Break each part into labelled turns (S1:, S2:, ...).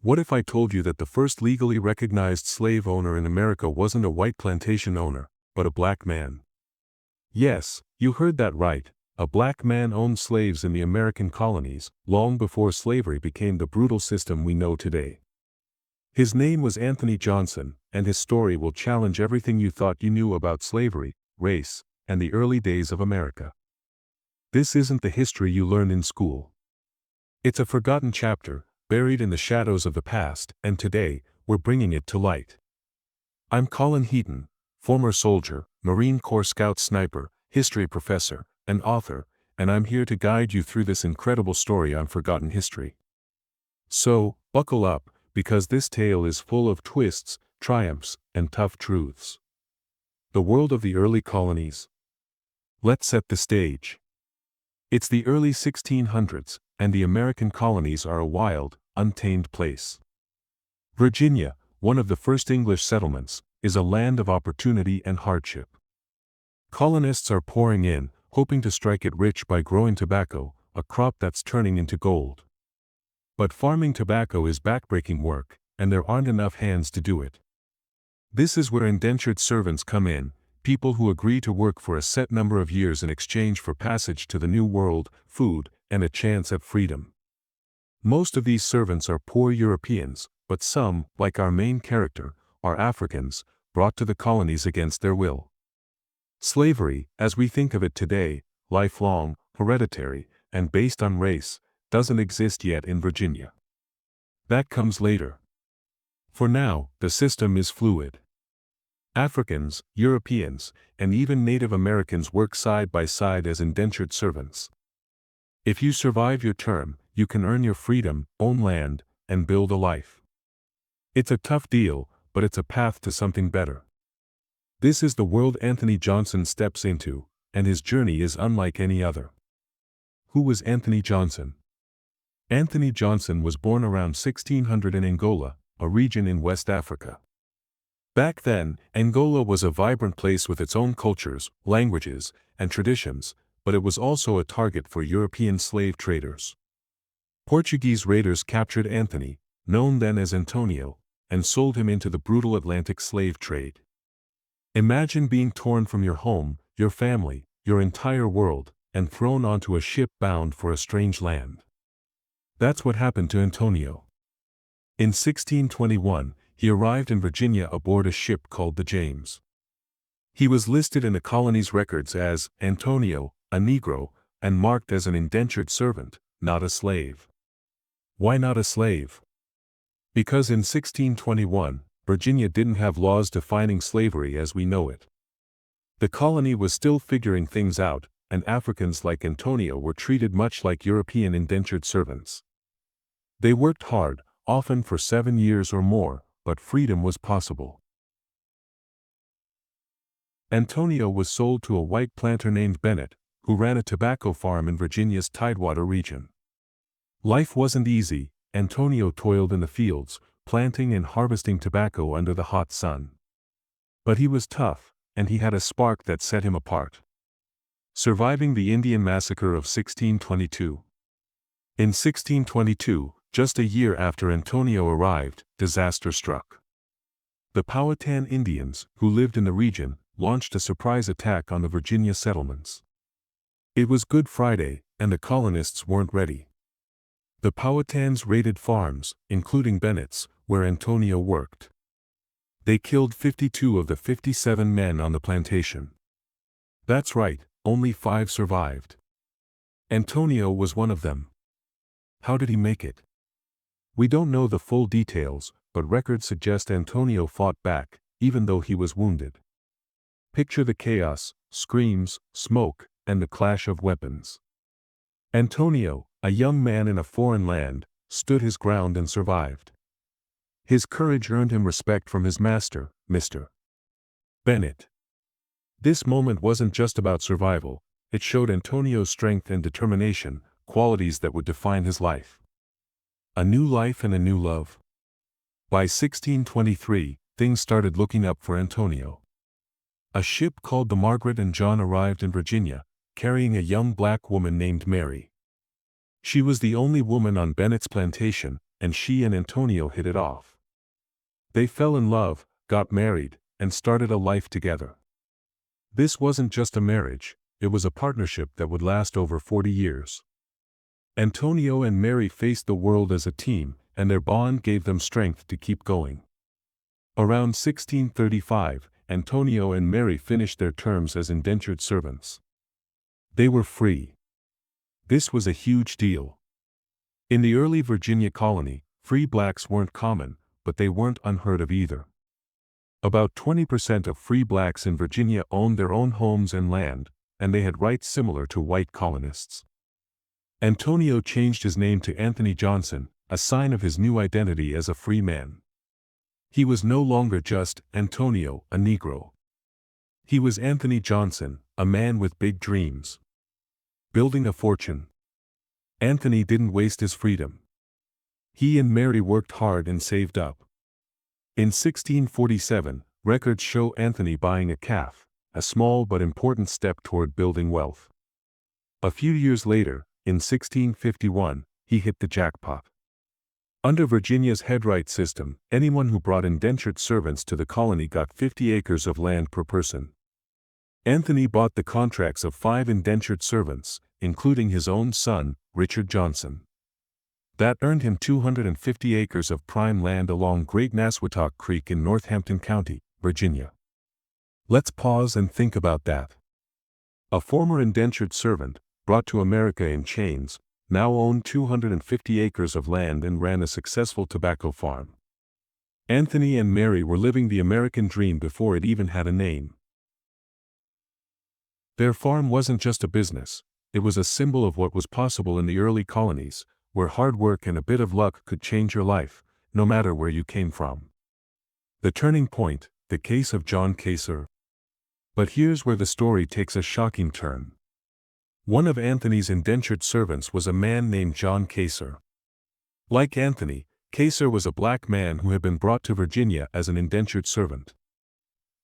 S1: What if I told you that the first legally recognized slave owner in America wasn't a white plantation owner, but a black man? Yes, you heard that right. A black man owned slaves in the American colonies, long before slavery became the brutal system we know today. His name was Anthony Johnson, and his story will challenge everything you thought you knew about slavery, race, and the early days of America. This isn't the history you learned in school. It's a forgotten chapter, buried in the shadows of the past, and today, we're bringing it to light. I'm Colin Heaton, former soldier, Marine Corps Scout sniper, history professor, and author, and I'm here to guide you through this incredible story on forgotten history. So, buckle up, because this tale is full of twists, triumphs, and tough truths. The world of the early colonies. Let's set the stage. It's the early 1600s, and the American colonies are a wild, untamed place. Virginia, one of the first English settlements, is a land of opportunity and hardship. Colonists are pouring in, hoping to strike it rich by growing tobacco, a crop that's turning into gold. But farming tobacco is backbreaking work, and there aren't enough hands to do it. This is where indentured servants come in, people who agree to work for a set number of years in exchange for passage to the New World, food, and a chance at freedom. Most of these servants are poor Europeans, but some, like our main character, are Africans, brought to the colonies against their will. Slavery, as we think of it today, lifelong, hereditary, and based on race, doesn't exist yet in Virginia. That comes later. For now, the system is fluid. Africans, Europeans, and even Native Americans work side by side as indentured servants. If you survive your term, you can earn your freedom, own land, and build a life. It's a tough deal, but it's a path to something better. This is the world Anthony Johnson steps into, and his journey is unlike any other. Who was Anthony Johnson? Anthony Johnson was born around 1600 in Angola, a region in West Africa. Back then, Angola was a vibrant place with its own cultures, languages, and traditions, but it was also a target for European slave traders. Portuguese raiders captured Anthony, known then as Antonio, and sold him into the brutal Atlantic slave trade. Imagine being torn from your home, your family, your entire world, and thrown onto a ship bound for a strange land. That's what happened to Antonio. In 1621, he arrived in Virginia aboard a ship called the James. He was listed in the colony's records as Antonio, a Negro, and marked as an indentured servant, not a slave. Why not a slave? Because in 1621, Virginia didn't have laws defining slavery as we know it. The colony was still figuring things out, and Africans like Antonio were treated much like European indentured servants. They worked hard, often for 7 years or more, but freedom was possible. Antonio was sold to a white planter named Bennett, who ran a tobacco farm in Virginia's Tidewater region. Life wasn't easy. Antonio toiled in the fields, planting and harvesting tobacco under the hot sun. But he was tough, and he had a spark that set him apart. Surviving the Indian massacre of 1622. In 1622, just a year after Antonio arrived, disaster struck. The Powhatan Indians, who lived in the region, launched a surprise attack on the Virginia settlements. It was Good Friday, and the colonists weren't ready. The Powhatans raided farms, including Bennett's, where Antonio worked. They killed 52 of the 57 men on the plantation. That's right, only 5 survived. Antonio was one of them. How did he make it? We don't know the full details, but records suggest Antonio fought back, even though he was wounded. Picture the chaos, screams, smoke, and the clash of weapons. Antonio, a young man in a foreign land, stood his ground and survived. His courage earned him respect from his master, Mr. Bennett. This moment wasn't just about survival, it showed Antonio's strength and determination, qualities that would define his life. A new life and a new love. By 1623, things started looking up for Antonio. A ship called the Margaret and John arrived in Virginia, carrying a young black woman named Mary. She was the only woman on Bennett's plantation, and she and Antonio hit it off. They fell in love, got married, and started a life together. This wasn't just a marriage, it was a partnership that would last over 40 years. Antonio and Mary faced the world as a team, and their bond gave them strength to keep going. Around 1635, Antonio and Mary finished their terms as indentured servants. They were free. This was a huge deal. In the early Virginia colony, free blacks weren't common, but they weren't unheard of either. About 20% of free blacks in Virginia owned their own homes and land, and they had rights similar to white colonists. Antonio changed his name to Anthony Johnson, a sign of his new identity as a free man. He was no longer just Antonio, a Negro. He was Anthony Johnson, a man with big dreams. Building a fortune. Anthony didn't waste his freedom. He and Mary worked hard and saved up. In 1647, records show Anthony buying a calf, a small but important step toward building wealth. A few years later, in 1651, he hit the jackpot. Under Virginia's headright system, anyone who brought indentured servants to the colony got 50 acres of land per person. Anthony bought the contracts of 5 indentured servants, including his own son, Richard Johnson. That earned him 250 acres of prime land along Great Nasswautuck Creek in Northampton County, Virginia. Let's pause and think about that. A former indentured servant, brought to America in chains, now owned 250 acres of land and ran a successful tobacco farm. Anthony and Mary were living the American dream before it even had a name. Their farm wasn't just a business, it was a symbol of what was possible in the early colonies, where hard work and a bit of luck could change your life, no matter where you came from. The turning point, the case of John Casor. But here's where the story takes a shocking turn. One of Anthony's indentured servants was a man named John Casor. Like Anthony, Casor was a black man who had been brought to Virginia as an indentured servant.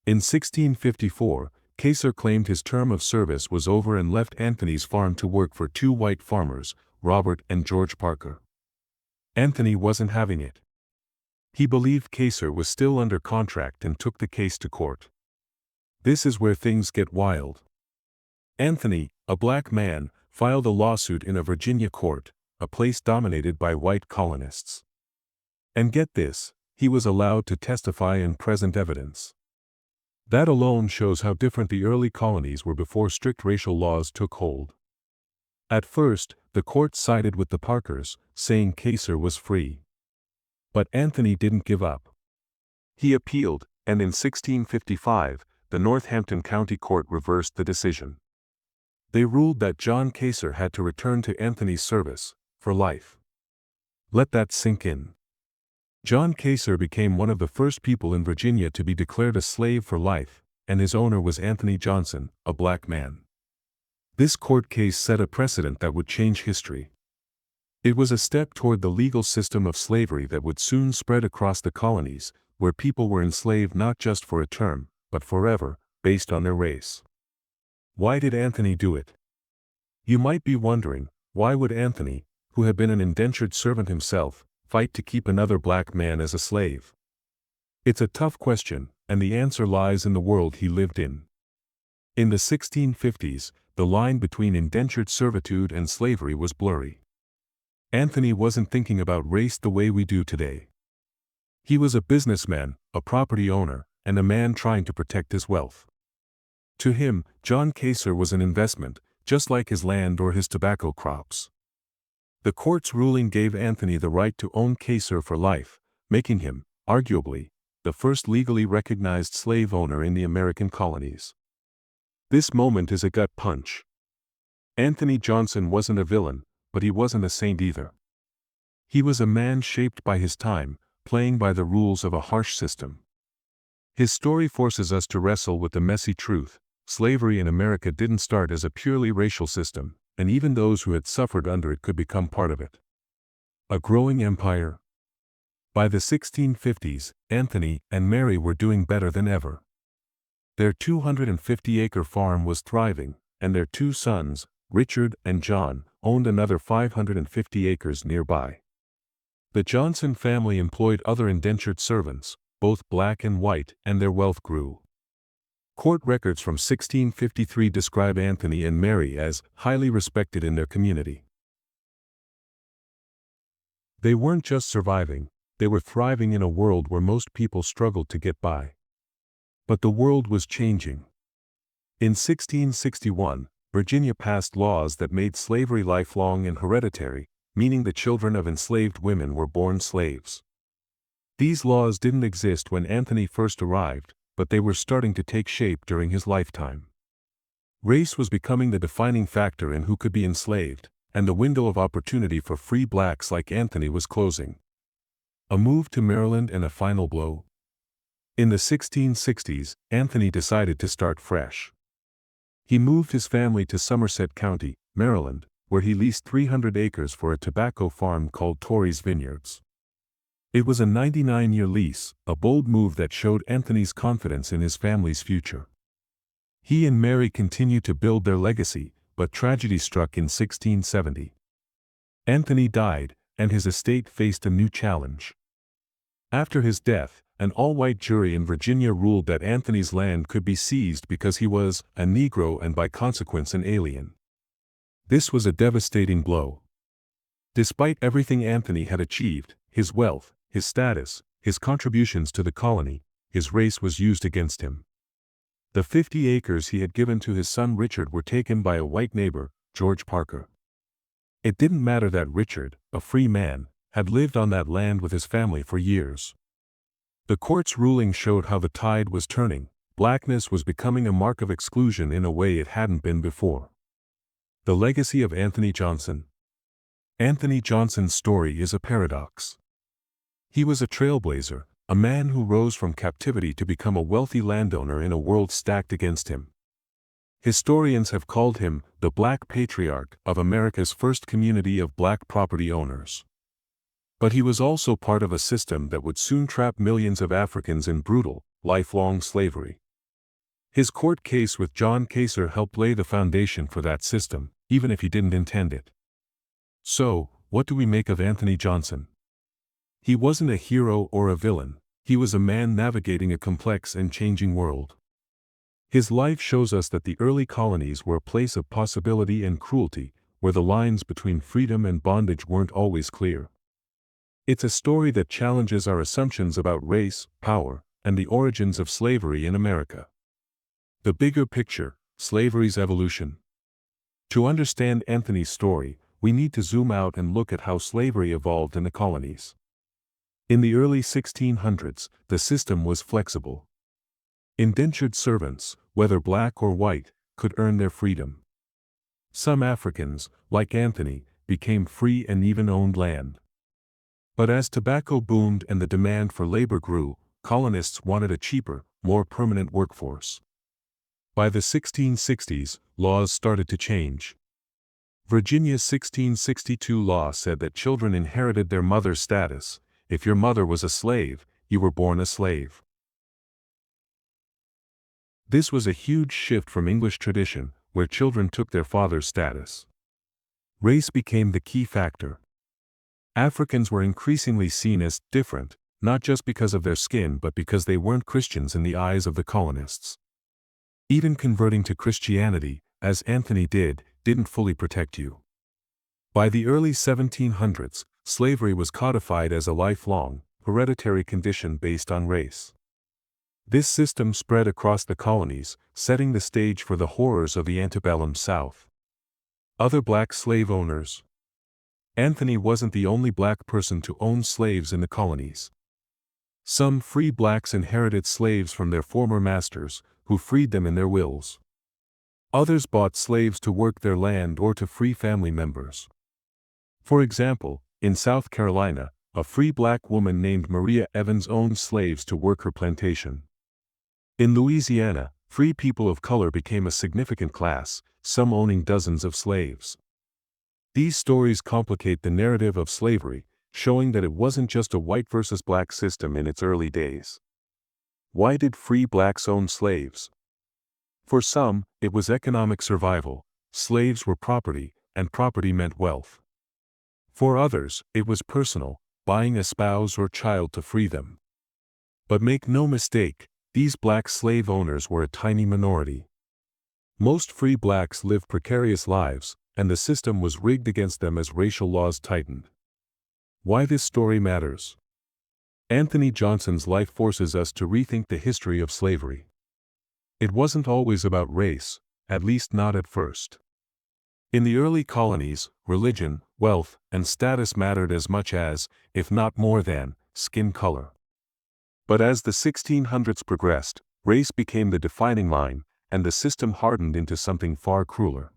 S1: In 1654, Casor claimed his term of service was over and left Anthony's farm to work for 2 white farmers, Robert and George Parker. Anthony wasn't having it. He believed Casor was still under contract and took the case to court. This is where things get wild. Anthony, a black man, filed a lawsuit in a Virginia court, a place dominated by white colonists. And get this, he was allowed to testify and present evidence. That alone shows how different the early colonies were before strict racial laws took hold. At first, the court sided with the Parkers, saying Casor was free. But Anthony didn't give up. He appealed, and in 1655, the Northampton County Court reversed the decision. They ruled that John Casor had to return to Anthony's service, for life. Let that sink in. John Casor became one of the first people in Virginia to be declared a slave for life, and his owner was Anthony Johnson, a black man. This court case set a precedent that would change history. It was a step toward the legal system of slavery that would soon spread across the colonies, where people were enslaved not just for a term, but forever, based on their race. Why did Anthony do it? You might be wondering, why would Anthony, who had been an indentured servant himself, fight to keep another black man as a slave? It's a tough question, and the answer lies in the world he lived in. In the 1650s, the line between indentured servitude and slavery was blurry. Anthony wasn't thinking about race the way we do today. He was a businessman, a property owner, and a man trying to protect his wealth. To him, John Casor was an investment, just like his land or his tobacco crops. The court's ruling gave Anthony the right to own Casor for life, making him, arguably, the first legally recognized slave owner in the American colonies. This moment is a gut punch. Anthony Johnson wasn't a villain, but he wasn't a saint either. He was a man shaped by his time, playing by the rules of a harsh system. His story forces us to wrestle with the messy truth. Slavery in America didn't start as a purely racial system, and even those who had suffered under it could become part of it. A growing empire. By the 1650s, Anthony and Mary were doing better than ever. Their 250-acre farm was thriving, and their 2 sons, Richard and John, owned another 550 acres nearby. The Johnson family employed other indentured servants, both black and white, and their wealth grew. Court records from 1653 describe Anthony and Mary as highly respected in their community. They weren't just surviving, they were thriving in a world where most people struggled to get by. But the world was changing. In 1661, Virginia passed laws that made slavery lifelong and hereditary, meaning the children of enslaved women were born slaves. These laws didn't exist when Anthony first arrived, but they were starting to take shape during his lifetime. Race was becoming the defining factor in who could be enslaved, and the window of opportunity for free blacks like Anthony was closing. A move to Maryland and a final blow. In the 1660s, Anthony decided to start fresh. He moved his family to Somerset County, Maryland, where he leased 300 acres for a tobacco farm called Torrey's Vineyards. It was a 99-year lease, a bold move that showed Anthony's confidence in his family's future. He and Mary continued to build their legacy, but tragedy struck in 1670. Anthony died, and his estate faced a new challenge. After his death, an all-white jury in Virginia ruled that Anthony's land could be seized because he was a Negro and by consequence an alien. This was a devastating blow. Despite everything Anthony had achieved, his wealth, his status, his contributions to the colony, his race was used against him. The 50 acres he had given to his son Richard were taken by a white neighbor, George Parker. It didn't matter that Richard, a free man, had lived on that land with his family for years. The court's ruling showed how the tide was turning. Blackness was becoming a mark of exclusion in a way it hadn't been before. The legacy of Anthony Johnson. Anthony Johnson's story is a paradox. He was a trailblazer, a man who rose from captivity to become a wealthy landowner in a world stacked against him. Historians have called him the Black Patriarch of America's first community of black property owners. But he was also part of a system that would soon trap millions of Africans in brutal, lifelong slavery. His court case with John Casor helped lay the foundation for that system, even if he didn't intend it. So, what do we make of Anthony Johnson? He wasn't a hero or a villain, he was a man navigating a complex and changing world. His life shows us that the early colonies were a place of possibility and cruelty, where the lines between freedom and bondage weren't always clear. It's a story that challenges our assumptions about race, power, and the origins of slavery in America. The bigger picture, slavery's evolution. To understand Anthony's story, we need to zoom out and look at how slavery evolved in the colonies. In the early 1600s, the system was flexible. Indentured servants, whether black or white, could earn their freedom. Some Africans, like Anthony, became free and even owned land. But as tobacco boomed and the demand for labor grew, colonists wanted a cheaper, more permanent workforce. By the 1660s, laws started to change. Virginia's 1662 law said that children inherited their mother's status. If your mother was a slave, you were born a slave. This was a huge shift from English tradition, where children took their father's status. Race became the key factor. Africans were increasingly seen as different, not just because of their skin but because they weren't Christians in the eyes of the colonists. Even converting to Christianity, as Anthony did, didn't fully protect you. By the early 1700s, slavery was codified as a lifelong, hereditary condition based on race. This system spread across the colonies, setting the stage for the horrors of the antebellum South. Other black slave owners. Anthony wasn't the only black person to own slaves in the colonies. Some free blacks inherited slaves from their former masters, who freed them in their wills. Others bought slaves to work their land or to free family members. For example, in South Carolina, a free black woman named Maria Evans owned slaves to work her plantation. In Louisiana, free people of color became a significant class, some owning dozens of slaves. These stories complicate the narrative of slavery, showing that it wasn't just a white versus black system in its early days. Why did free blacks own slaves? For some, it was economic survival. Slaves were property, and property meant wealth. For others, it was personal. buying a spouse or child to free them. But make no mistake, these black slave owners were a tiny minority. Most free blacks lived precarious lives, and the system was rigged against them as racial laws tightened. Why this story matters? Anthony Johnson's life forces us to rethink the history of slavery. It wasn't always about race, at least not at first. In the early colonies, religion, wealth, and status mattered as much as, if not more than, skin color. But as the 1600s progressed, race became the defining line, and the system hardened into something far crueler.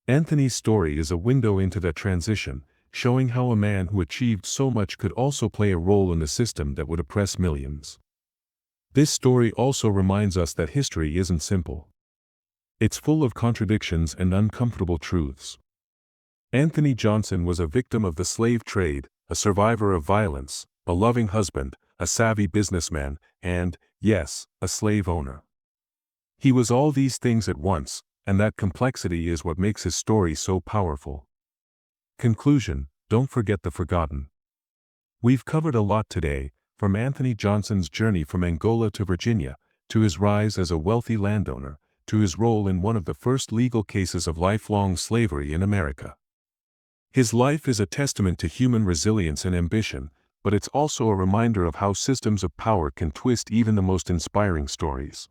S1: Anthony's story is a window into that transition, showing how a man who achieved so much could also play a role in a system that would oppress millions. This story also reminds us that history isn't simple. It's full of contradictions and uncomfortable truths. Anthony Johnson was a victim of the slave trade, a survivor of violence, a loving husband, a savvy businessman, and, yes, a slave owner. He was all these things at once, and that complexity is what makes his story so powerful. Conclusion: don't forget the forgotten. We've covered a lot today, from Anthony Johnson's journey from Angola to Virginia, to his rise as a wealthy landowner, to his role in one of the first legal cases of lifelong slavery in America. His life is a testament to human resilience and ambition, but it's also a reminder of how systems of power can twist even the most inspiring stories.